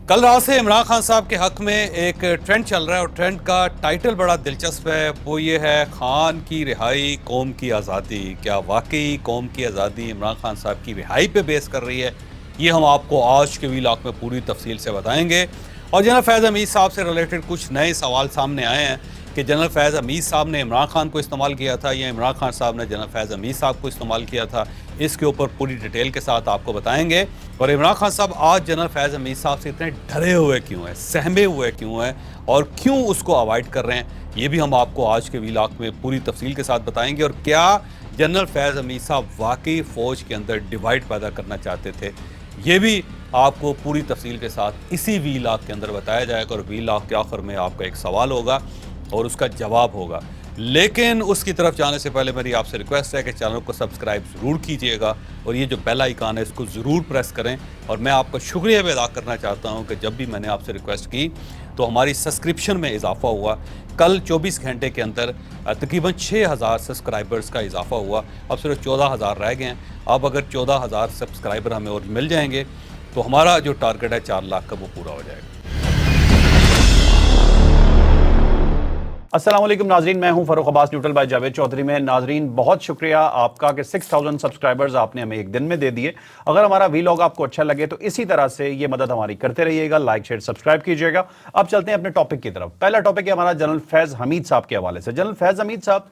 کل رات سے عمران خان صاحب کے حق میں ایک ٹرینڈ چل رہا ہے اور ٹرینڈ کا ٹائٹل بڑا دلچسپ ہے. وہ یہ ہے خان کی رہائی قوم کی آزادی. کیا واقعی قوم کی آزادی عمران خان صاحب کی رہائی پہ بیس کر رہی ہے؟ یہ ہم آپ کو آج کے ویلاگ میں پوری تفصیل سے بتائیں گے. اور جنرل فیض حمید صاحب سے ریلیٹڈ کچھ نئے سوال سامنے آئے ہیں کہ جنرل فیض حمید صاحب نے عمران خان کو استعمال کیا تھا یا عمران خان صاحب نے جنرل فیض حمید صاحب کو استعمال کیا تھا. اس کے اوپر پوری ڈیٹیل کے ساتھ آپ کو بتائیں گے. اور عمران خان صاحب آج جنرل فیض حمید صاحب سے اتنے ڈرے ہوئے کیوں ہیں، سہمے ہوئے کیوں ہیں، اور کیوں اس کو اوائڈ کر رہے ہیں، یہ بھی ہم آپ کو آج کے ویلاگ میں پوری تفصیل کے ساتھ بتائیں گے. اور کیا جنرل فیض حمید صاحب واقعی فوج کے اندر ڈیوائڈ پیدا کرنا چاہتے تھے، یہ بھی آپ کو پوری تفصیل کے ساتھ اسی ویلاگ کے اندر بتایا جائے گا. اور ویلاگ کے آخر میں آپ کا ایک سوال ہوگا اور اس کا جواب ہوگا. لیکن اس کی طرف جانے سے پہلے میری آپ سے ریکویسٹ ہے کہ چینل کو سبسکرائب ضرور کیجئے گا اور یہ جو بیل آئیکن ہے اس کو ضرور پریس کریں. اور میں آپ کا شکریہ بھی ادا کرنا چاہتا ہوں کہ جب بھی میں نے آپ سے ریکویسٹ کی تو ہماری سبسکرپشن میں اضافہ ہوا. کل 24 گھنٹے کے اندر تقریباً 6000 سبسکرائبرز کا اضافہ ہوا. اب صرف 14000 رہ گئے ہیں. اب اگر 14000 سبسکرائبر ہمیں اور مل جائیں گے تو ہمارا جو ٹارگٹ ہے 4 لاکھ کا وہ پورا ہو جائے گا. السلام علیکم ناظرین، میں ہوں فاروق عباس نیوٹرل بائی جاوید چودھری میں. ناظرین بہت شکریہ آپ کا کہ 6000 سبسکرائبرز آپ نے ہمیں ایک دن میں دے دیے. اگر ہمارا ویلاگ آپ کو اچھا لگے تو اسی طرح سے یہ مدد ہماری کرتے رہیے گا، لائک شیئر سبسکرائب کیجیے گا. اب چلتے ہیں اپنے ٹاپک کی طرف. پہلا ٹاپک ہے ہمارا جنرل فیض حمید صاحب کے حوالے سے. جنرل فیض حمید صاحب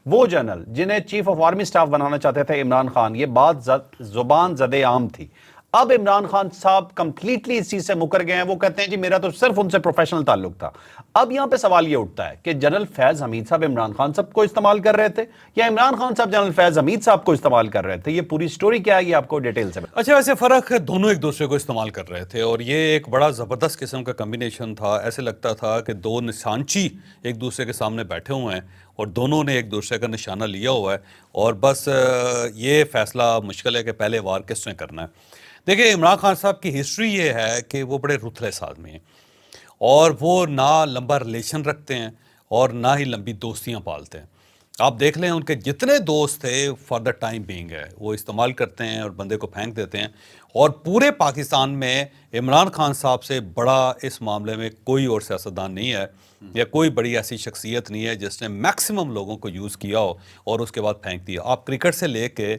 وہ جنرل جنہیں چیف آف آرمی سٹاف بنانا چاہتے تھے عمران خان. یہ بات زبان زد عام تھی. اب عمران خان صاحب کمپلیٹلی اس چیز سے مکر گئے ہیں. وہ کہتے ہیں جی میرا تو صرف ان سے پروفیشنل تعلق تھا. اب یہاں پہ سوال یہ اٹھتا ہے کہ جنرل فیض حمید صاحب عمران خان صاحب کو استعمال کر رہے تھے یا عمران خان صاحب جنرل فیض حمید صاحب کو استعمال کر رہے تھے؟ یہ پوری سٹوری کیا ہے یہ آپ کو ڈیٹیل سے اچھا، ویسے فرق ہے، دونوں ایک دوسرے کو استعمال کر رہے تھے اور یہ ایک بڑا زبردست قسم کا کمبینیشن تھا. ایسے لگتا تھا کہ دو نشانچی ایک دوسرے کے سامنے بیٹھے ہوئے ہیں اور دونوں نے ایک دوسرے کا نشانہ لیا ہوا ہے اور بس یہ فیصلہ مشکل ہے کہ پہلے وار کس نے کرنا ہے. دیکھیں، عمران خان صاحب کی ہسٹری یہ ہے کہ وہ بڑے رuthless آدمی ہیں اور وہ نہ لمبا ریلیشن رکھتے ہیں اور نہ ہی لمبی دوستیاں پالتے ہیں. آپ دیکھ لیں ان کے جتنے دوست تھے فار دا ٹائم بینگ ہے وہ استعمال کرتے ہیں اور بندے کو پھینک دیتے ہیں. اور پورے پاکستان میں عمران خان صاحب سے بڑا اس معاملے میں کوئی اور سیاستدان نہیں ہے یا کوئی بڑی ایسی شخصیت نہیں ہے جس نے میکسیمم لوگوں کو یوز کیا ہو اور اس کے بعد پھینک دیا. آپ کرکٹ سے لے کے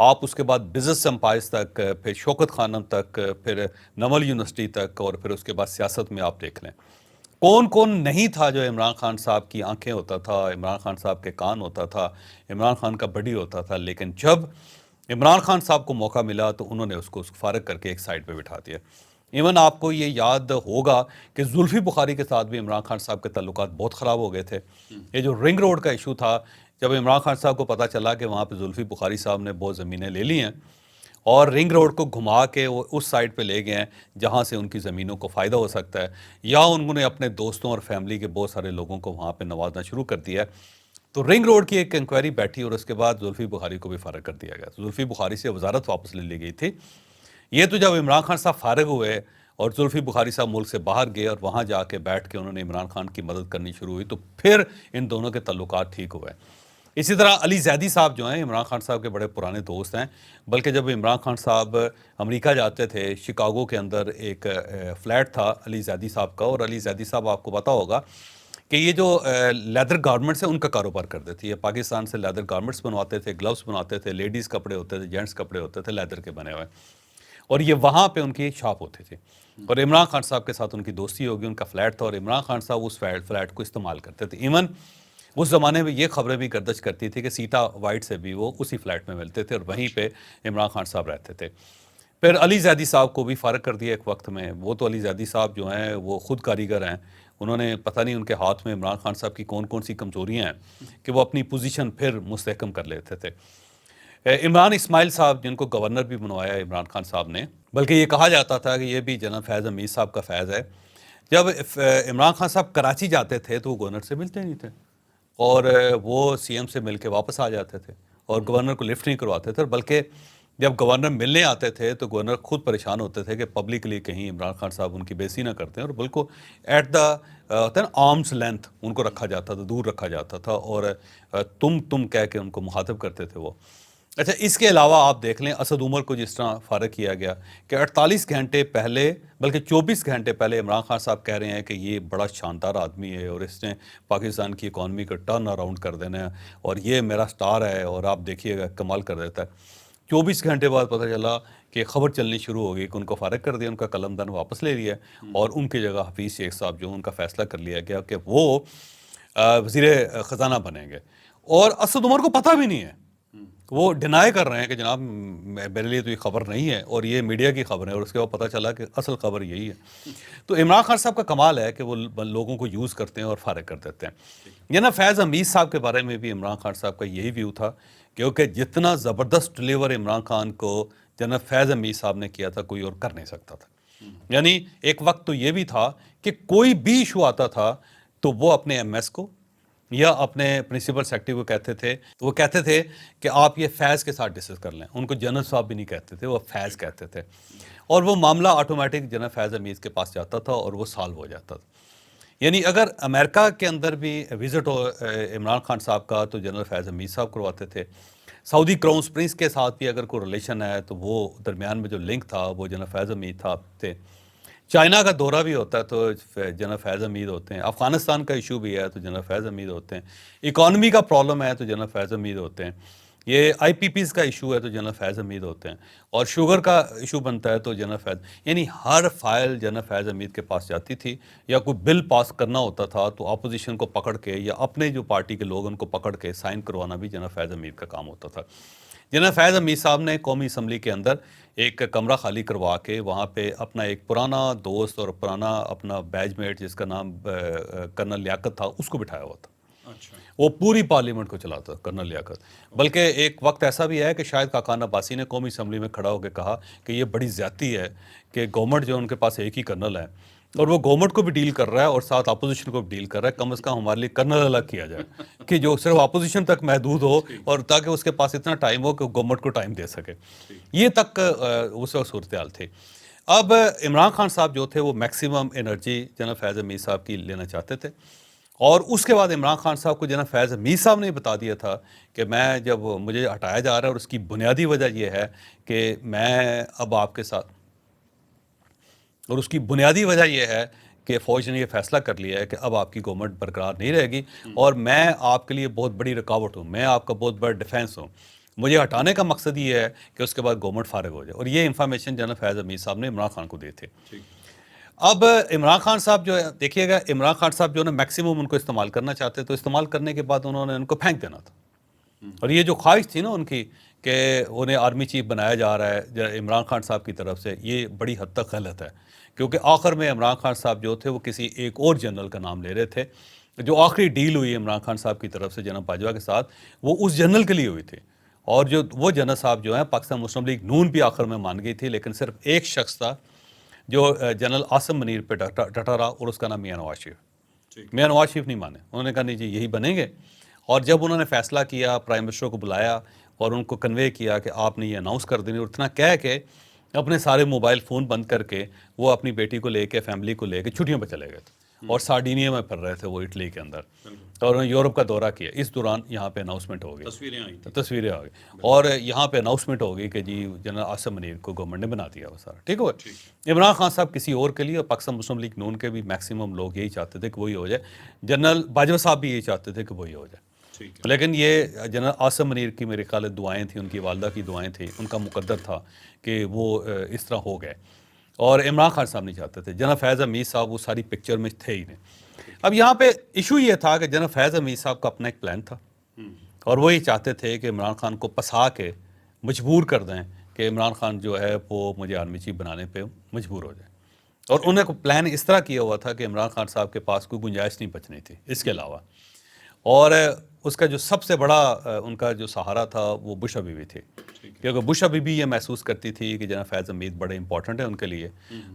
آپ اس کے بعد بزنس امپائرز تک، پھر شوکت خانم تک، پھر نمل یونیورسٹی تک، اور پھر اس کے بعد سیاست میں آپ دیکھ لیں کون کون نہیں تھا جو عمران خان صاحب کی آنکھیں ہوتا تھا، عمران خان صاحب کے کان ہوتا تھا، عمران خان کا بڈی ہوتا تھا. لیکن جب عمران خان صاحب کو موقع ملا تو انہوں نے اس کو فارغ کر کے ایک سائڈ پہ بٹھا دیا. ایون آپ کو یہ یاد ہوگا کہ زلفی بخاری کے ساتھ بھی عمران خان صاحب کے تعلقات بہت خراب ہو گئے تھے. یہ جو رنگ روڈ کا ایشو تھا، جب عمران خان صاحب کو پتہ چلا کہ وہاں پہ زلفی بخاری صاحب نے بہت زمینیں لے لی ہیں اور رنگ روڈ کو گھما کے وہ اس سائڈ پہ لے گئے ہیں جہاں سے ان کی زمینوں کو فائدہ ہو سکتا ہے، یا انہوں نے اپنے دوستوں اور فیملی کے بہت سارے لوگوں کو وہاں پہ نوازنا شروع کر دیا ہے، تو رنگ روڈ کی ایک انکوائری بیٹھی اور اس کے بعد زلفی بخاری کو بھی فارغ کر دیا گیا. زلفی بخاری سے وزارت واپس لے لی گئی تھی. یہ تو جب عمران خان صاحب فارغ ہوئے اور زلفی بخاری صاحب ملک سے باہر گئے اور وہاں جا کے بیٹھ کے انہوں نے عمران خان کی مدد کرنی شروع ہوئی تو پھر ان دونوں کے تعلقات ٹھیک ہوئے. اسی طرح علی زیدی صاحب جو ہیں عمران خان صاحب کے بڑے پرانے دوست ہیں، بلکہ جب عمران خان صاحب امریکہ جاتے تھے شکاگو کے اندر ایک فلیٹ تھا علی زیدی صاحب کا، اور علی زیدی صاحب آپ کو پتہ ہوگا کہ یہ جو لیدر گارمنٹس ہیں ان کا کاروبار کرتے تھے. یہ پاکستان سے لیدر گارمنٹس بنواتے تھے، گلوز بناتے تھے، لیڈیز کپڑے ہوتے تھے، جینٹس کپڑے ہوتے تھے لیدر کے بنے ہوئے، اور یہ وہاں پہ ان کی شاپ ہوتی تھی. اور عمران خان صاحب کے ساتھ ان کی دوستی ہوگی، ان کا فلیٹ تھا اور عمران خان صاحب اس فلیٹ کو استعمال کرتے تھے. ایون اس زمانے میں یہ خبریں بھی گردش کرتی تھی کہ سیتا وائٹ سے بھی وہ اسی فلیٹ میں ملتے تھے اور وہیں پہ عمران خان صاحب رہتے تھے. پھر علی زیدی صاحب کو بھی فارغ کر دیا ایک وقت میں. وہ تو علی زیدی صاحب جو ہیں وہ خود کاریگر ہیں، انہوں نے پتہ نہیں ان کے ہاتھ میں عمران خان صاحب کی کون کون سی کمزوریاں ہیں کہ وہ اپنی پوزیشن پھر مستحکم کر لیتے تھے. عمران اسماعیل صاحب جن کو گورنر بھی بنوایا عمران خان صاحب نے، بلکہ یہ کہا جاتا تھا کہ یہ بھی جنرل فیض حمید صاحب کا فیض ہے. جب عمران خان صاحب کراچی جاتے تھے تو وہ گورنر سے ملتے نہیں تھے اور وہ سی ایم سے مل کے واپس آ جاتے تھے اور گورنر کو لفٹ نہیں کرواتے تھے، بلکہ جب گورنر ملنے آتے تھے تو گورنر خود پریشان ہوتے تھے کہ پبلکلی کہیں عمران خان صاحب ان کی بےعزتی نہ کرتے ہیں، اور بالکل ایٹ دا آرمس لینتھ ان کو رکھا جاتا تھا، دور رکھا جاتا تھا اور تم کہہ کے ان کو مخاطب کرتے تھے وہ. اچھا، اس کے علاوہ آپ دیکھ لیں اسد عمر کو جس طرح فارغ کیا گیا کہ 48 گھنٹے پہلے بلکہ 24 گھنٹے پہلے عمران خان صاحب کہہ رہے ہیں کہ یہ بڑا شاندار آدمی ہے اور اس نے پاکستان کی اکانومی کو ٹرن اراؤنڈ کر دینا ہے اور یہ میرا سٹار ہے اور آپ دیکھیے گا کمال کر دیتا ہے۔ 24 گھنٹے بعد پتہ چلا کہ خبر چلنی شروع ہو گئی کہ ان کو فارغ کر دیا، ان کا قلم دان واپس لے لیا اور ان کی جگہ حفیظ شیخ صاحب جو ان کا فیصلہ کر لیا گیا کہ وہ وزیر خزانہ بنیں گے، اور اسد عمر کو پتہ بھی نہیں ہے، وہ ڈینائی کر رہے ہیں کہ جناب میرے لیے تو یہ خبر نہیں ہے اور یہ میڈیا کی خبر ہے، اور اس کے بعد پتہ چلا کہ اصل خبر یہی ہے۔ تو عمران خان صاحب کا کمال ہے کہ وہ لوگوں کو یوز کرتے ہیں اور فارغ کر دیتے ہیں۔ جناب فیض حمید صاحب کے بارے میں بھی عمران خان صاحب کا یہی ویو تھا، کیونکہ جتنا زبردست ڈلیور عمران خان کو جناب فیض حمید صاحب نے کیا تھا کوئی اور کر نہیں سکتا تھا۔ یعنی ایک وقت تو یہ بھی تھا کہ کوئی بھی ایشو آتا تھا تو وہ اپنے ایم ایس کو یا اپنے پرنسپل سیکرٹری کو کہتے تھے، تو وہ کہتے تھے کہ آپ یہ فیض کے ساتھ ڈسکس کر لیں، ان کو جنرل صاحب بھی نہیں کہتے تھے، وہ فیض کہتے تھے، اور وہ معاملہ آٹومیٹک جنرل فیض حمید کے پاس جاتا تھا اور وہ سالو ہو جاتا تھا۔ یعنی اگر امریکہ کے اندر بھی وزٹ ہو عمران خان صاحب کا تو جنرل فیض حمید صاحب کرواتے تھے، سعودی کراؤن پرنس کے ساتھ بھی اگر کوئی ریلیشن ہے تو وہ درمیان میں جو لنک تھا وہ جنرل فیض حمید تھا تھے، چائنا کا دورہ بھی ہوتا ہے تو جنرل فیض حمید ہوتے ہیں، افغانستان کا ایشو بھی ہے تو جنرل فیض حمید ہوتے ہیں، اکانومی کا پرابلم ہے تو جنرل فیض حمید ہوتے ہیں، یہ آئی پی پیز کا ایشو ہے تو جنرل فیض حمید ہوتے ہیں، اور شوگر کا ایشو بنتا ہے تو جنرل فیض، یعنی ہر فائل جنرل فیض حمید کے پاس جاتی تھی، یا کوئی بل پاس کرنا ہوتا تھا تو اپوزیشن کو پکڑ کے یا اپنے جو پارٹی کے لوگ ان کو پکڑ کے سائن کروانا بھی جنرل فیض حمید کا کام ہوتا تھا۔ جنرل فیض حمید صاحب نے قومی اسمبلی کے اندر ایک کمرہ خالی کروا کے وہاں پہ اپنا ایک پرانا دوست اور پرانا اپنا بیچ میٹ جس کا نام کرنل لیاقت تھا اس کو بٹھایا ہوا تھا، وہ پوری پارلیمنٹ کو چلاتا کرنل لیاقت۔ بلکہ ایک وقت ایسا بھی ہے کہ شاہد خاقان عباسی نے قومی اسمبلی میں کھڑا ہو کے کہا کہ یہ بڑی زیادتی ہے کہ گورنمنٹ جو ان کے پاس ایک ہی کرنل ہے اور وہ گورنمنٹ کو بھی ڈیل کر رہا ہے اور ساتھ اپوزیشن کو بھی ڈیل کر رہا ہے، کم از کم ہمارے لیے کرنل الگ کیا جائے کہ جو صرف اپوزیشن تک محدود ہو اور تاکہ اس کے پاس اتنا ٹائم ہو کہ گورنمنٹ کو ٹائم دے سکے۔ یہ تک اس وقت صورتحال تھی۔ اب عمران خان صاحب جو تھے وہ میکسیمم انرجی جناب فیض حمید صاحب کی لینا چاہتے تھے، اور اس کے بعد عمران خان صاحب کو جناب فیض حمید صاحب نے بتا دیا تھا کہ میں جب مجھے ہٹایا جا رہا ہے اور اس کی بنیادی وجہ یہ ہے کہ میں اب آپ کے ساتھ، اور اس کی بنیادی وجہ یہ ہے کہ فوج نے یہ فیصلہ کر لیا ہے کہ اب آپ کی گورنمنٹ برقرار نہیں رہے گی اور میں آپ کے لیے بہت بڑی رکاوٹ ہوں، میں آپ کا بہت بڑا ڈیفینس ہوں، مجھے ہٹانے کا مقصد یہ ہے کہ اس کے بعد گورنمنٹ فارغ ہو جائے، اور یہ انفارمیشن جناب فیض حمید صاحب نے عمران خان کو دی تھی۔ اب عمران خان صاحب جو ہے دیکھیے گا، عمران خان صاحب جو ہے میکسیمم ان کو استعمال کرنا چاہتے تو استعمال کرنے کے بعد انہوں نے ان کو پھینک دینا تھا، اور یہ جو خواہش تھی نا ان کی کہ انہیں آرمی چیف بنایا جا رہا ہے عمران خان صاحب کی طرف سے، یہ بڑی حد تک غلط ہے، کیونکہ آخر میں عمران خان صاحب جو تھے وہ کسی ایک اور جنرل کا نام لے رہے تھے، جو آخری ڈیل ہوئی عمران خان صاحب کی طرف سے جناب باجوہ کے ساتھ وہ اس جنرل کے لیے ہوئی تھی، اور جو وہ جنرل صاحب جو ہیں پاکستان مسلم لیگ نون بھی آخر میں مان گئی تھی، لیکن صرف ایک شخص تھا جو جنرل عاصم منیر پہ ڈٹا رہا، اور اس کا نام میاں نواز شریف۔ میاں نواز شریف نہیں مانے، انہوں نے کہا نہیں جی یہی بنیں گے، اور جب انہوں نے فیصلہ کیا پرائم منسٹر کو بلایا اور ان کو کنوے کیا کہ آپ نے یہ اناؤنس کر دینی، اور اتنا کہہ کے اپنے سارے موبائل فون بند کر کے وہ اپنی بیٹی کو لے کے فیملی کو لے کے چھٹیوں پہ چلے گئے تھے، اور سارڈینیا میں پھر رہے تھے وہ اٹلی کے اندر، اور انہوں نے یورپ کا دورہ کیا، اس دوران یہاں پہ اناؤنسمنٹ ہو گئی، تصویریں آ گئی، اور یہاں پہ اناؤنسمنٹ ہو گئی کہ جی جنرل عاصم منیر کو گورنمنٹ نے بنا دیا وہ سارا، ٹھیک ہوا۔ عمران خان صاحب کسی اور کے لیے، اور پاکستان مسلم لیگ نون کے بھی میکسیمم لوگ یہی چاہتے تھے کہ وہی ہو جائے، جنرل باجوہ صاحب بھی یہی چاہتے تھے کہ وہی ہو جائے، لیکن یہ جنرل عاصم منیر کی میرے خیال دعائیں تھیں، ان کی والدہ کی دعائیں تھیں، ان کا مقدر تھا کہ وہ اس طرح ہو گئے، اور عمران خان صاحب نہیں چاہتے تھے، جنرل فیض حمید صاحب وہ ساری پکچر میں تھے ہی نہیں۔ اب یہاں پہ ایشو یہ تھا کہ جنرل فیض حمید صاحب کا اپنا ایک پلان تھا، اور وہ یہ چاہتے تھے کہ عمران خان کو پسا کے مجبور کر دیں کہ عمران خان جو ہے وہ مجھے آرمی چیف بنانے پہ مجبور ہو جائے، اور انہیں کو پلان اس طرح کیا ہوا تھا کہ عمران خان صاحب کے پاس کوئی گنجائش نہیں بچنی تھی اس کے علاوہ، اور اس کا جو سب سے بڑا ان کا جو سہارا تھا وہ بشا بیوی تھی، کیونکہ بشا بیوی یہ محسوس کرتی تھی کہ جناب فیض حمید بڑے امپورٹنٹ ہیں ان کے لیے،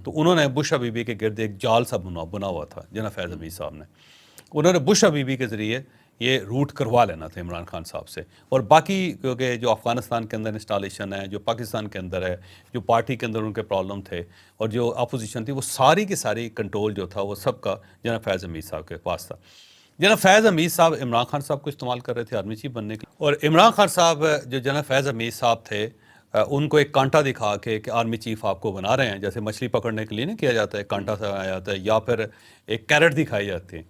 تو انہوں نے بشا بیوی کے گرد ایک جال سا بنا ہوا تھا جناب فیض حمید صاحب نے، انہوں نے بشا بیوی کے ذریعے یہ روٹ کروا لینا تھا عمران خان صاحب سے، اور باقی کیونکہ جو افغانستان کے اندر انسٹالیشن ہے، جو پاکستان کے اندر ہے، جو پارٹی کے اندر ان کے پرابلم تھے، اور جو اپوزیشن تھی، وہ ساری کی ساری کنٹرول جو تھا وہ سب کا جناب فیض حمید صاحب کے پاس تھا۔ جناب فیض حمید صاحب عمران خان صاحب کو استعمال کر رہے تھے آرمی چیف بننے کے لیے، اور عمران خان صاحب جو جناب فیض حمید صاحب تھے ان کو ایک کانٹا دکھا کے کہ آرمی چیف آپ کو بنا رہے ہیں، جیسے مچھلی پکڑنے کے لیے نہیں کیا جاتا ہے، کانٹا سے آیا جاتا ہے یا پھر ایک کیرٹ دکھائی جاتی ہے،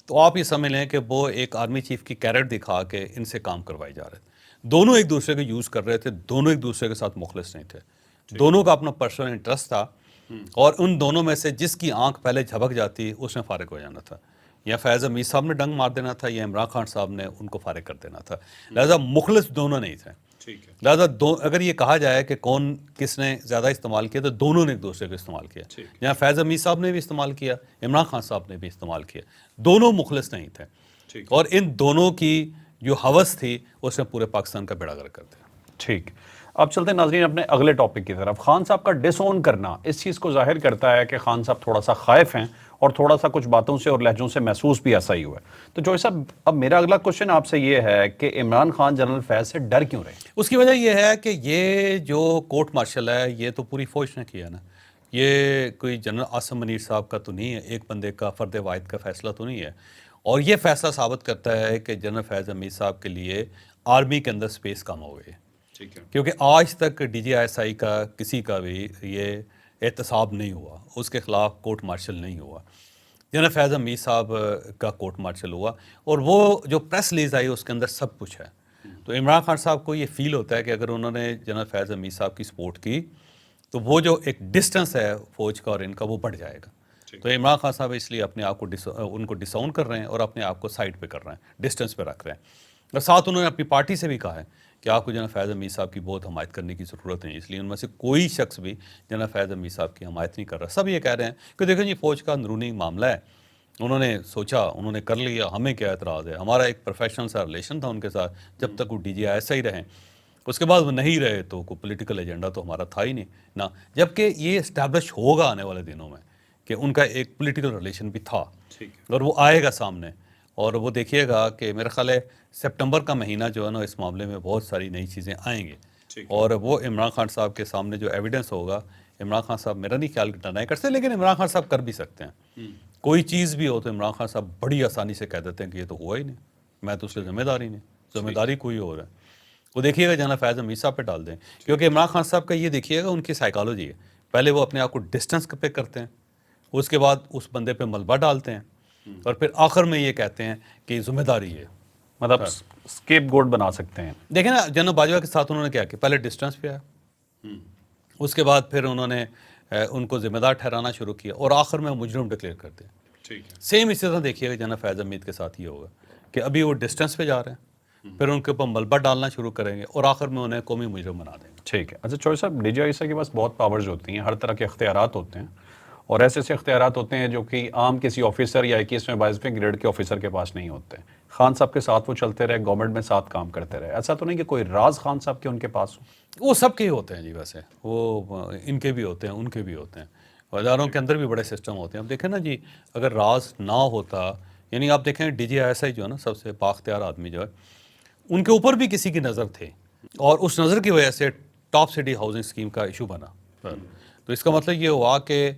تو آپ یہ سمجھ لیں کہ وہ ایک آرمی چیف کی کیرٹ دکھا کے ان سے کام کروائی جا رہے تھے۔ دونوں ایک دوسرے کو یوز کر رہے تھے، دونوں ایک دوسرے کے ساتھ مخلص نہیں تھے، دونوں کا اپنا پرسنل انٹرسٹ تھا، اور ان دونوں میں سے جس کی آنکھ پہلے جھپک جاتی اس میں فارغ ہو جانا تھا، یا فیض حمید صاحب نے ڈنگ مار دینا تھا یا عمران خان صاحب نے ان کو فارغ کر دینا تھا، لہذا مخلص دونوں نہیں تھے۔ لہٰذا اگر یہ کہا جائے کہ کون کس نے زیادہ استعمال کیا تو دونوں نے ایک دوسرے کو استعمال کیا، یہاں فیض حمید صاحب نے بھی استعمال کیا، عمران خان صاحب نے بھی استعمال کیا، دونوں مخلص نہیں تھے، اور ان دونوں کی جو ہوس تھی اس نے پورے پاکستان کا بیڑا غرق کر دیا۔ ٹھیک، اب چلتے ہیں ناظرین اپنے اگلے ٹاپک کی طرف۔ خان صاحب کا ڈس اون کرنا اس چیز کو ظاہر کرتا ہے کہ خان صاحب تھوڑا سا خائف ہیں، اور تھوڑا سا کچھ باتوں سے اور لہجوں سے محسوس بھی ایسا ہی ہوا ہے۔ تو جوئی صاحب، اب میرا اگلا کوشچن آپ سے یہ ہے کہ عمران خان جنرل فیض سے ڈر کیوں رہے؟ اس کی وجہ یہ ہے کہ یہ جو کورٹ مارشل ہے یہ تو پوری فوج نے کیا نا، یہ کوئی جنرل عاصم منیر صاحب کا تو نہیں ہے، ایک بندے کا فرد واحد کا فیصلہ تو نہیں ہے، اور یہ فیصلہ ثابت کرتا ہے کہ جنرل فیض حمید صاحب کے لیے آرمی کے اندر سپیس کم ہو گئی ہے، کیونکہ آج تک ڈی جی آئی ایس آئی کا کسی کا بھی یہ احتساب نہیں ہوا، اس کے خلاف کورٹ مارشل نہیں ہوا، جنرل فیض حمید صاحب کا کورٹ مارشل ہوا، اور وہ جو پریس ریلیز آئی اس کے اندر سب کچھ ہے۔ تو عمران خان صاحب کو یہ فیل ہوتا ہے کہ اگر انہوں نے جنرل فیض حمید صاحب کی سپورٹ کی تو وہ جو ایک ڈسٹنس ہے فوج کا اور ان کا وہ بڑھ جائے گا، تو عمران خان صاحب اس لیے اپنے آپ کو ان کو ڈساؤن کر رہے ہیں اور اپنے آپ کو سائڈ پہ کر رہے ہیں، ڈسٹنس پہ رکھ رہے ہیں، اور ساتھ انہوں نے اپنی پارٹی سے بھی کہا ہے کہ آپ کو جنرل فیض حمید صاحب کی بہت حمایت کرنے کی ضرورت نہیں، اس لیے ان میں سے کوئی شخص بھی جنرل فیض حمید صاحب کی حمایت نہیں کر رہا، سب یہ کہہ رہے ہیں کہ دیکھیں جی فوج کا اندرونی معاملہ ہے، انہوں نے سوچا، انہوں نے کر لیا، ہمیں کیا اعتراض ہے، ہمارا ایک پروفیشنل سا ریلیشن تھا ان کے ساتھ جب تک وہ ڈی جی آئی ایس آئی رہیں، اس کے بعد وہ نہیں رہے تو کوئی پولیٹیکل ایجنڈا تو ہمارا تھا ہی نہیں نا، جبکہ یہ اسٹیبلش ہوگا آنے والے دنوں میں کہ ان کا ایک پولیٹیکل ریلیشن بھی تھا، اور وہ آئے گا سامنے، اور وہ دیکھیے گا کہ میرا خیال ہے سپٹمبر کا مہینہ جو ہے نا اس معاملے میں بہت ساری نئی چیزیں آئیں گے، اور وہ عمران خان صاحب کے سامنے جو ایویڈنس ہوگا، عمران خان صاحب میرا نہیں خیال ڈنائی کر سکتے، لیکن عمران خان صاحب کر بھی سکتے ہیں، کوئی چیز بھی ہو تو عمران خان صاحب بڑی آسانی سے کہہ دیتے ہیں کہ یہ تو ہوا ہی نہیں، میں تو اس کی ذمہ داری نہیں، ذمہ داری کوئی اور ہے، وہ دیکھیے گا جنرل فیض حمید صاحب پہ ڈال دیں، کیونکہ عمران خان صاحب کا یہ دیکھیے گا ان کی سائیکالوجی ہے، پہلے وہ اپنے آپ کو ڈسٹنس پہ کرتے ہیں، اس کے بعد اس بندے پہ ملبہ ڈالتے ہیں، اور پھر آخر میں یہ کہتے ہیں کہ ذمہ داری ہے، مطلب اسکیپ گوڈ بنا سکتے ہیں۔ دیکھیں نا جنرل باجوہ کے ساتھ انہوں نے کیا کہ پہلے ڈسٹنس پہ آیا، اس کے بعد پھر انہوں نے ان کو ذمہ دار ٹھہرانا شروع کیا، اور آخر میں مجرم ڈکلیئر کر دیا۔ سیم اسی طرح دیکھیے گا جنرل فیض حمید کے ساتھ یہ ہوگا کہ ابھی وہ ڈسٹنس پہ جا رہے ہیں، پھر ان کے اوپر ملبہ ڈالنا شروع کریں گے، اور آخر میں انہیں قومی مجرم بنا دیں گے۔ ٹھیک ہے، اچھا چوئی صاحب، ڈی جی آئی ایس آئی کے پاس بہت پاورز ہوتی ہیں، ہر طرح کے اختیارات ہوتے ہیں، اور ایسے ایسے اختیارات ہوتے ہیں جو کہ عام کسی آفیسر یا 21ویں 22ویں گریڈ کے آفیسر کے پاس نہیں ہوتے۔ خان صاحب کے ساتھ وہ چلتے رہے، گورنمنٹ میں ساتھ کام کرتے رہے، ایسا تو نہیں کہ کوئی راز خان صاحب کے ان کے پاس ہو؟ وہ سب کے ہی ہوتے ہیں جی، ویسے وہ ان کے بھی ہوتے ہیں، ان کے بھی ہوتے ہیں، اداروں کے اندر بھی بڑے سسٹم ہوتے ہیں۔ اب دیکھیں نا جی، اگر راز نہ ہوتا، یعنی آپ دیکھیں ڈی جی آئی ایس آئی جو ہے نا سب سے بااختیار آدمی جو ہے، ان کے اوپر بھی کسی کی نظر تھی، اور اس نظر کی وجہ سے ٹاپ سٹی ہاؤسنگ اسکیم کا ایشو بنا، تو اس کا مطلب یہ ہوا کہ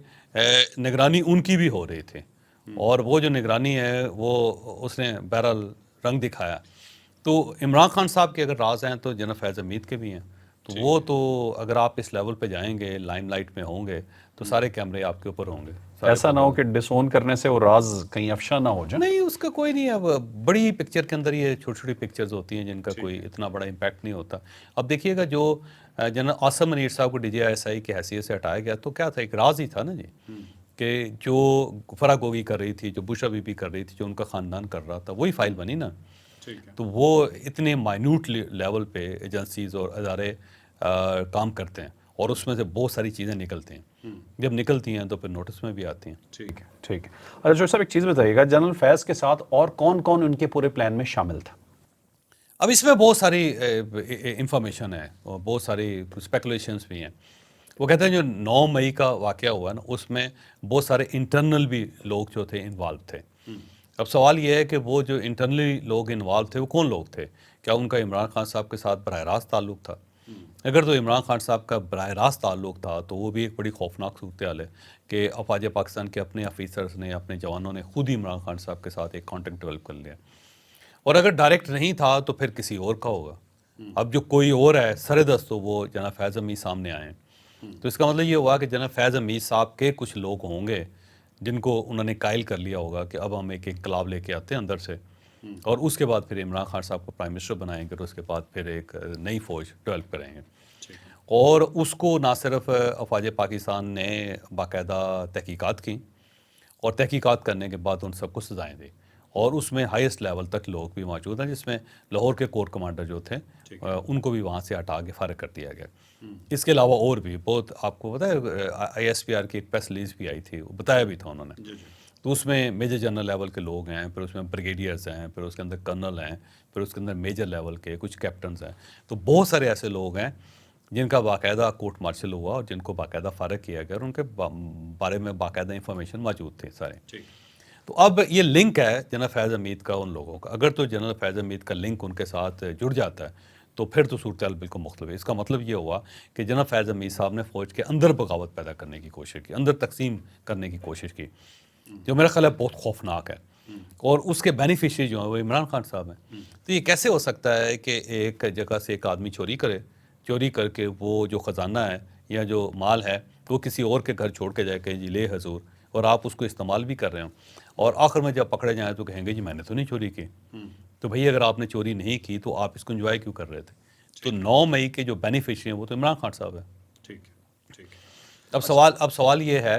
نگرانی ان کی بھی ہو رہی تھی، اور وہ جو نگرانی ہے وہ اس نے بہرحال رنگ دکھایا۔ تو عمران خان صاحب کے اگر راز ہیں تو جنرل فیض حمید کے بھی ہیں، تو وہ تو اگر آپ اس لیول پہ جائیں گے، لائم لائٹ میں ہوں گے، تو سارے کیمرے آپ کے اوپر ہوں گے۔ ایسا نہ ہو کہ ڈس اون کرنے سے وہ راز کہیں افشا نہ ہو جائے؟ نہیں، اس کا کوئی نہیں ہے، اب بڑی پکچر کے اندر یہ چھوٹی چھوٹی پکچرز ہوتی ہیں جن کا کوئی اتنا بڑا امپیکٹ نہیں ہوتا۔ اب دیکھیے گا جو جنرل عاصم منیر صاحب کو ڈی جی آئی ایس آئی کی حیثیت سے ہٹایا گیا تو کیا تھا، ایک راز ہی تھا نا جی، کہ جو فرا گوگی کر رہی تھی، جو بشا بی بی کر رہی تھی، جو ان کا خاندان کر رہا تھا، وہی فائل بنی نا، تو وہ اتنے مائنوٹ لیول پہ ایجنسیز اور ادارے کام کرتے ہیں، اور اس میں سے بہت ساری چیزیں نکلتی ہیں، جب نکلتی ہیں تو پھر نوٹس میں بھی آتی ہیں۔ ٹھیک ہے، ٹھیک ہے۔ اچھا جو صاحب ایک چیز بتائیے گا، جنرل فیض کے ساتھ اور کون کون ان کے پورے پلان میں شامل تھا؟ اب اس میں بہت ساری انفارمیشن ہے اور بہت ساری اسپیکولیشنس بھی ہیں۔ وہ کہتے ہیں جو 9 مئی کا واقعہ ہوا ہے نا، اس میں بہت سارے انٹرنل بھی لوگ جو تھے انوالو تھے۔ اب سوال یہ ہے کہ وہ جو انٹرنلی لوگ انوالو تھے وہ کون لوگ تھے؟ کیا ان کا عمران خان صاحب کے ساتھ براہ راست تعلق تھا؟ اگر تو عمران خان صاحب کا براہ راست تعلق تھا تو وہ بھی ایک بڑی خوفناک صورتحال ہے کہ افواج پاکستان کے اپنے آفیسرز نے، اپنے جوانوں نے خود ہی عمران خان صاحب کے ساتھ ایک کانٹیکٹ ڈیولپ کر لیا، اور اگر ڈائریکٹ نہیں تھا تو پھر کسی اور کا ہوگا۔ اب جو کوئی اور ہے سر دست تو وہ جناب فیض حمید سامنے آئے ہیں، تو اس کا مطلب یہ ہوا کہ جناب فیض حمید صاحب کے کچھ لوگ ہوں گے جن کو انہوں نے قائل کر لیا ہوگا کہ اب ہم ایک انقلاب لے کے آتے ہیں اندر سے، اور اس کے بعد پھر عمران خان صاحب کو پرائم منسٹر بنائیں گے، اور اس کے بعد پھر ایک نئی فوج ڈیولپ کریں گے، اور اس کو نہ صرف افواج پاکستان نے باقاعدہ تحقیقات کی، اور تحقیقات کرنے کے بعد ان سب کو سزائیں دی، اور اس میں ہائیسٹ لیول تک لوگ بھی موجود ہیں، جس میں لاہور کے کور کمانڈر جو تھے ان کو بھی وہاں سے ہٹا کے فارغ کر دیا گیا۔ اس کے علاوہ اور بھی بہت، آپ کو پتہ ہے آئی ایس پی آر کی ایک پریس ریلیز بھی آئی تھی، وہ بتایا بھی تھا انہوں نے، تو اس میں میجر جنرل لیول کے لوگ ہیں، پھر اس میں بریگیڈیئرز ہیں، پھر اس کے اندر کرنل ہیں، پھر اس کے اندر میجر لیول کے کچھ کیپٹنز ہیں، تو بہت سارے ایسے لوگ ہیں جن کا باقاعدہ کورٹ مارشل ہوا اور جن کو باقاعدہ فارغ کیا گیا، اور ان کے بارے میں باقاعدہ انفارمیشن موجود تھی سارے۔ تو اب یہ لنک ہے جنرل فیض حمید کا ان لوگوں کا، اگر تو جنرل فیض حمید کا لنک ان کے ساتھ جڑ جاتا ہے تو پھر تو صورتحال بالکل مختلف ہے۔ اس کا مطلب یہ ہوا کہ جنرل فیض حمید صاحب نے فوج کے اندر بغاوت پیدا کرنے کی کوشش کی، اندر تقسیم کرنے کی کوشش کی، جو میرا خیال ہے بہت خوفناک ہے، اور اس کے بینیفیشری جو ہیں وہ عمران خان صاحب ہیں۔ تو یہ کیسے ہو سکتا ہے کہ ایک جگہ سے ایک آدمی چوری کر کے وہ جو خزانہ ہے یا جو مال ہے وہ کسی اور کے گھر چھوڑ کے جائے کہ جی لے حضور، اور آپ اس کو استعمال بھی کر رہے ہوں، اور آخر میں جب پکڑے جائیں تو کہیں گے جی میں نے تو نہیں چوری کی۔ تو بھئی اگر آپ نے چوری نہیں کی تو آپ اس کو انجوائے کیوں کر رہے تھے؟ تو 9 مئی کے جو بینیفیشری ہیں وہ تو عمران خان صاحب ہیں۔ اب سوال یہ ہے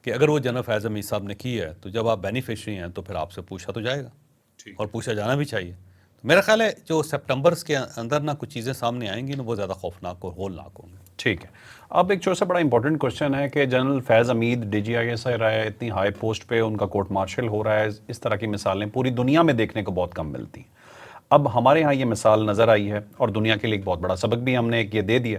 کہ اگر وہ جنرل فیض حمید صاحب نے کی ہے تو جب آپ بینیفیشری ہیں تو پھر آپ سے پوچھا تو جائے گا، اور پوچھا جانا بھی چاہیے۔ تو میرا خیال ہے جو سپٹمبرس کے اندر نہ کچھ چیزیں سامنے آئیں گی نا وہ زیادہ خوفناک اور ہولناک ہوں گی۔ ٹھیک ہے، اب ایک چھوٹا سا بڑا امپورٹنٹ کوشچن ہے کہ general Faiz Hameed D G I S I رہا ہے، اتنی ہائی پوسٹ پہ ان کا کورٹ مارشل ہو رہا ہے، اس طرح کی مثالیں پوری دنیا میں دیکھنے کو بہت کم ملتی ہیں۔ اب ہمارے ہاں یہ مثال نظر آئی ہے، اور دنیا کے لیے ایک بہت بڑا سبق بھی ہم نے ایک یہ دے دیا،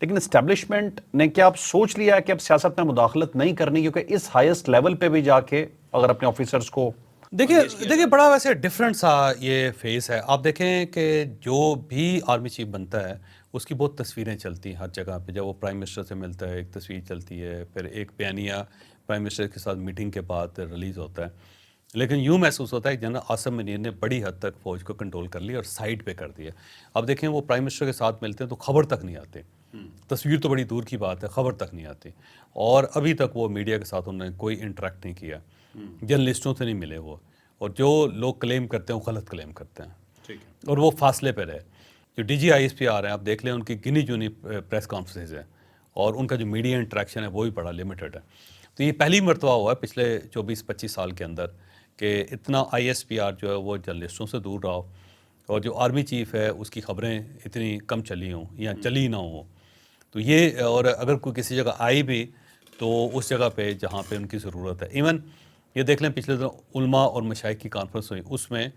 لیکن اسٹیبلشمنٹ نے کیا اب سوچ لیا ہے کہ اب سیاست میں مداخلت نہیں کرنی، کیونکہ اس ہائیسٹ لیول پہ بھی جا کے اگر اپنے آفیسرز کو دیکھیں بڑا ویسے ڈفرینٹ سا یہ فیس ہے۔ آپ دیکھیں کہ جو بھی آرمی چیف بنتا ہے اس کی بہت تصویریں چلتی ہیں ہر جگہ پہ، جب وہ پرائم منسٹر سے ملتا ہے ایک تصویر چلتی ہے، پھر ایک بیانیہ پرائم منسٹر کے ساتھ میٹنگ کے بعد ریلیز ہوتا ہے، لیکن یوں محسوس ہوتا ہے کہ جنرل عاصم منیر نے بڑی حد تک فوج کو کنٹرول کر لیا اور سائڈ پہ کر دیا۔ اب دیکھیں وہ پرائم منسٹر کے ساتھ ملتے ہیں تو خبر تک نہیں آتے، تصویر تو بڑی دور کی بات ہے، خبر تک نہیں آتی، اور ابھی تک وہ میڈیا کے ساتھ انہوں نے کوئی انٹریکٹ نہیں کیا، جرنلسٹوں سے نہیں ملے وہ، اور جو لوگ کلیم کرتے ہیں وہ غلط کلیم کرتے ہیں، اور وہ فاصلے پہ رہے۔ جو D G I S P R ہیں آپ دیکھ لیں ان کی گنی چنی پریس کانفرنسز ہیں، اور ان کا جو میڈیا انٹریکشن ہے وہ بھی بڑا لمیٹڈ ہے۔ تو یہ پہلی مرتبہ ہوا ہے پچھلے 24-25 سال کے اندر کہ اتنا آئی ایس پی آر جو ہے وہ جرنلسٹوں سے دور رہا ہو، اور جو آرمی چیف ہے اس کی خبریں اتنی کم چلی ہوں یا چلی نہ ہوں۔ تو یہ، اور اگر کوئی کسی جگہ آئی بھی تو اس جگہ پہ جہاں پہ ان کی ضرورت ہے۔ ایون یہ دیکھ لیں پچھلے دنوں علماء اور مشائخ کی کانفرنس ہوئی، اس میں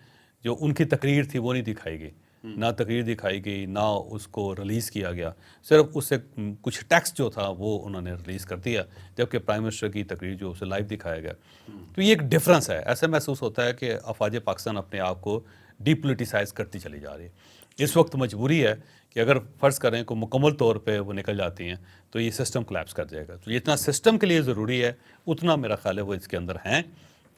جو ان کی تقریر تھی وہ نہیں دکھائی گئی، نہ تقریر دکھائی گئی، نہ اس کو ریلیز کیا گیا، صرف اس سے کچھ ٹیکسٹ جو تھا وہ انہوں نے ریلیز کر دیا، جبکہ پرائم منسٹر کی تقریر جو اسے لائیو دکھایا گیا۔ تو یہ ایک ڈفرنس ہے، ایسا محسوس ہوتا ہے کہ افواج پاکستان اپنے آپ کو ڈی پولیٹیسائز کرتی چلی جا رہی ہے۔ اس وقت مجبوری ہے کہ اگر فرض کریں کہ مکمل طور پہ وہ نکل جاتی ہیں تو یہ سسٹم کلیپس کر جائے گا۔ تو جتنا سسٹم کے لیے ضروری ہے اتنا میرا خیال ہے وہ اس کے اندر ہیں،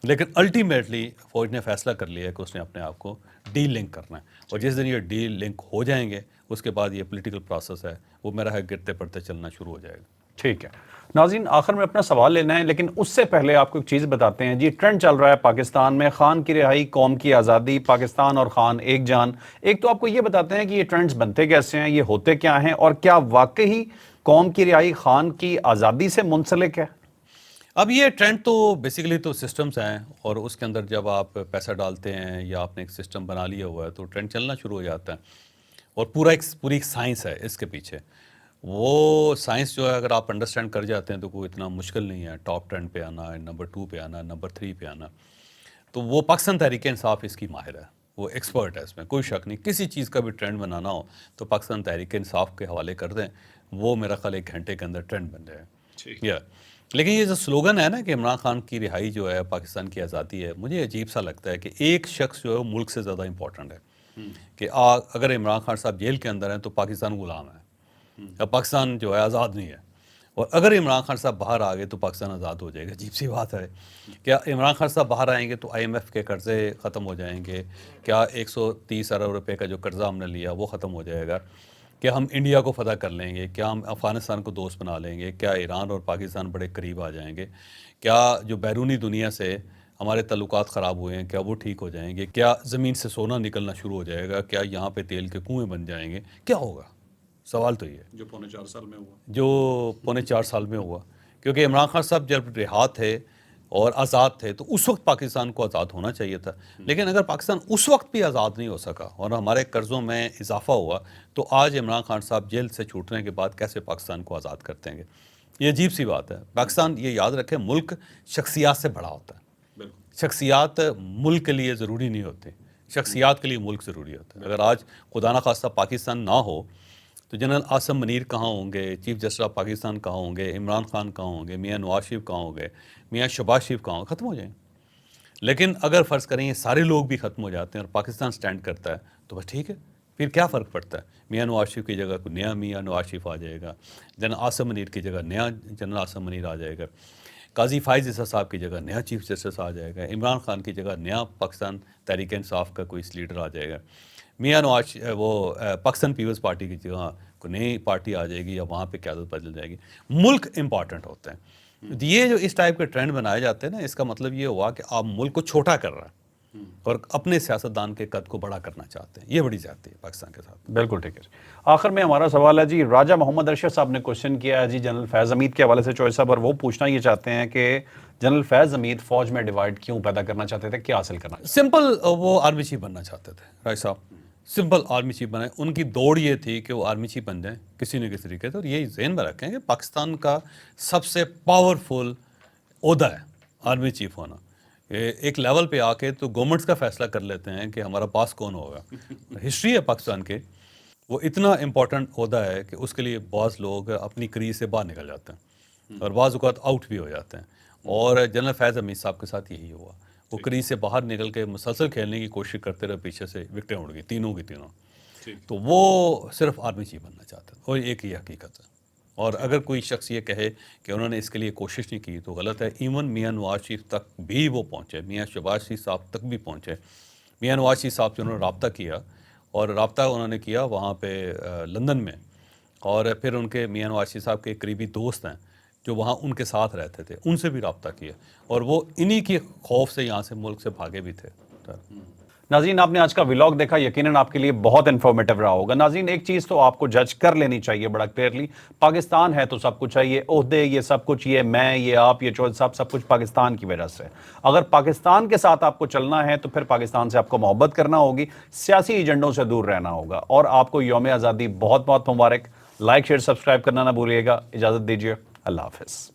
لیکن الٹیمیٹلی فوج نے فیصلہ کر لیا ہے کہ اس نے اپنے آپ کو ڈی لنک کرنا ہے، اور جس دن یہ ڈی لنک ہو جائیں گے اس کے بعد یہ پولیٹیکل پروسیس ہے وہ میرا ہے گرتے پڑتے چلنا شروع ہو جائے گا۔ ٹھیک ہے ناظرین، آخر میں اپنا سوال لینا ہے، لیکن اس سے پہلے آپ کو ایک چیز بتاتے ہیں۔ جی ٹرینڈ چل رہا ہے پاکستان میں، خان کی رہائی قوم کی آزادی، پاکستان اور خان ایک جان۔ ایک تو آپ کو یہ بتاتے ہیں کہ یہ ٹرینڈز بنتے کیسے ہیں، یہ ہوتے کیا ہیں، اور کیا واقعی قوم کی رہائی خان کی آزادی سے منسلک ہے؟ اب یہ ٹرینڈ تو بیسیکلی تو سسٹمز ہیں، اور اس کے اندر جب آپ پیسہ ڈالتے ہیں یا آپ نے ایک سسٹم بنا لیا ہوا ہے تو ٹرینڈ چلنا شروع ہو جاتا ہے، اور پوری ایک سائنس ہے اس کے پیچھے۔ وہ سائنس جو ہے اگر آپ انڈرسٹینڈ کر جاتے ہیں تو کوئی اتنا مشکل نہیں ہے ٹاپ 10 پہ آنا، نمبر 2 پہ آنا، نمبر 3 پہ آنا۔ تو وہ پاکستان تحریک انصاف اس کی ماہر ہے، وہ ایکسپرٹ ہے، اس میں کوئی شک نہیں۔ کسی چیز کا بھی ٹرینڈ بنانا ہو تو پاکستان تحریک انصاف کے حوالے کر دیں، وہ میرا خیال 1 گھنٹے کے اندر ٹرینڈ بن جائے۔ لیکن یہ جو سلوگن ہے نا کہ عمران خان کی رہائی جو ہے، پاکستان کی آزادی ہے، مجھے عجیب سا لگتا ہے کہ ایک شخص جو ہے ملک سے زیادہ امپورٹنٹ ہے، کہ اگر عمران خان صاحب جیل کے اندر ہیں تو پاکستان غلام ہے، اب پاکستان جو ہے آزاد نہیں ہے، اور اگر عمران خان صاحب باہر آ گئے تو پاکستان آزاد ہو جائے گا. عجیب سی بات ہے. کیا عمران خان صاحب باہر آئیں گے تو IMF کے قرضے ختم ہو جائیں گے؟ کیا 130 ارب روپے کا جو قرضہ ہم نے لیا وہ ختم ہو جائے گا؟ کیا ہم انڈیا کو فتح کر لیں گے؟ کیا ہم افغانستان کو دوست بنا لیں گے؟ کیا ایران اور پاکستان بڑے قریب آ جائیں گے؟ کیا جو بیرونی دنیا سے ہمارے تعلقات خراب ہوئے ہیں کیا وہ ٹھیک ہو جائیں گے؟ کیا زمین سے سونا نکلنا شروع ہو جائے گا؟ کیا یہاں پہ تیل کے کنویں بن جائیں گے؟ کیا ہوگا؟ سوال تو یہ ہے جو پونے 4 سال میں ہوا. جو پونے 4 سال میں ہوا. کیونکہ عمران خان صاحب جب رہا تھے اور آزاد تھے تو اس وقت پاکستان کو آزاد ہونا چاہیے تھا. لیکن اگر پاکستان اس وقت بھی آزاد نہیں ہو سکا اور ہمارے قرضوں میں اضافہ ہوا تو آج عمران خان صاحب جیل سے چھوٹنے کے بعد کیسے پاکستان کو آزاد کرتے ہیں گے؟ یہ عجیب سی بات ہے. پاکستان یہ یاد رکھے ملک شخصیات سے بڑا ہوتا ہے. بالکل. شخصیات ملک کے لیے ضروری نہیں ہوتے، شخصیات کے لیے ملک ضروری ہوتا ہے. اگر آج خدا نخواستہ پاکستان نہ ہو تو جنرل عاصم منیر کہاں ہوں گے، چیف جسٹس آف پاکستان کہاں ہوں گے، عمران خان کہاں ہوں گے، میاں نواز شریف کہاں ہوں گے، میاں شہباز شریف کہاں ہوں گے؟ ختم ہو جائیں. لیکن اگر فرض کریں یہ سارے لوگ بھی ختم ہو جاتے ہیں اور پاکستان سٹینڈ کرتا ہے تو بس ٹھیک ہے، پھر کیا فرق پڑتا ہے؟ میاں نواز شریف کی جگہ کوئی نیا میاں نواز شریف آ جائے گا، جنرل عاصم منیر کی جگہ نیا جنرل عاصم منیر آ جائے گا، قاضی فائز عیسیٰ صاحب کی جگہ نیا چیف جسٹس آ جائے گا، عمران خان کی جگہ نیا پاکستان تحریک انصاف کا کوئی لیڈر آ جائے گا، میاں نواز وہ پاکستان پیپلز پارٹی کی جگہ کوئی نئی پارٹی آ جائے گی یا وہاں پہ قیادت بدل جائے گی. ملک امپورٹنٹ ہوتا ہے. یہ جو اس ٹائپ کے ٹرینڈ بنائے جاتے ہیں نا، اس کا مطلب یہ ہوا کہ آپ ملک کو چھوٹا کر رہا ہے اور اپنے سیاستدان کے قد کو بڑا کرنا چاہتے ہیں. یہ بڑی زیادتی ہے پاکستان کے ساتھ. بالکل ٹھیک ہے. آخر میں ہمارا سوال ہے جی، راجہ محمد ارشد صاحب نے کوشچن کیا ہے جی جنرل فیض حمید کے حوالے سے چوہے صاحب، اور وہ پوچھنا یہ چاہتے ہیں کہ جنرل فیض حمید فوج میں ڈیوائڈ کیوں پیدا کرنا چاہتے تھے، کیا حاصل کرنا چاہتے سمپل وہ آرمی چیف بننا چاہتے تھے راج صاحب. سمپل آرمی چیف بنے. ان کی دوڑ یہ تھی کہ وہ آرمی چیف بن جائیں کسی نہ کسی طریقے سے. اور یہی ذہن میں رکھیں کہ پاکستان کا سب سے پاورفل عہدہ ہے آرمی چیف ہونا. ایک لیول پہ آ کے تو گورنمنٹس کا فیصلہ کر لیتے ہیں کہ ہمارا پاس کون ہوگا. ہسٹری ہے پاکستان کے، وہ اتنا امپورٹنٹ عہدہ ہے کہ اس کے لیے بعض لوگ اپنی کریز سے باہر نکل جاتے ہیں اور بعض اوقات آؤٹ بھی ہو جاتے ہیں. اور جنرل فیض حمید صاحب کے ساتھ یہی ہوا. وہ کریز سے باہر نکل کے مسلسل کھیلنے کی کوشش کرتے رہے، پیچھے سے وکٹیں اڑ گئی تینوں کی تینوں. تو وہ صرف آرمی چیف بننا چاہتے ہیں اور ایک ہی حقیقت ہے. اور اگر کوئی شخص یہ کہے کہ انہوں نے اس کے لیے کوشش نہیں کی تو غلط ہے. ایون میاں نواز شریف تک بھی وہ پہنچے، میاں شہباز شریف صاحب تک بھی پہنچے. میاں نواز شریف صاحب سے انہوں نے رابطہ کیا، اور رابطہ انہوں نے کیا وہاں پہ لندن میں. اور پھر ان کے میاں نواز شریف صاحب کے قریبی دوست ہیں جو وہاں ان کے ساتھ رہتے تھے، ان سے بھی رابطہ کیا، اور وہ انہی کے خوف سے یہاں سے ملک سے بھاگے بھی تھے. ناظرین آپ نے آج کا ولاگ دیکھا، یقیناً آپ کے لیے بہت انفارمیٹیو رہا ہوگا. ناظرین ایک چیز تو آپ کو جج کر لینی چاہیے بڑا کلیئرلی، پاکستان ہے تو سب کچھ ہے، یہ عہدے، یہ سب کچھ، یہ میں، یہ آپ، یہ چوہدری صاحب، سب کچھ پاکستان کی وجہ سے. اگر پاکستان کے ساتھ آپ کو چلنا ہے تو پھر پاکستان سے آپ کو محبت کرنا ہوگی، سیاسی ایجنڈوں سے دور رہنا ہوگا. اور آپ کو یوم آزادی بہت بہت مبارک. لائک شیئر سبسکرائب کرنا نہ بھولیے گا. اجازت دیجیے، اللہ حافظ.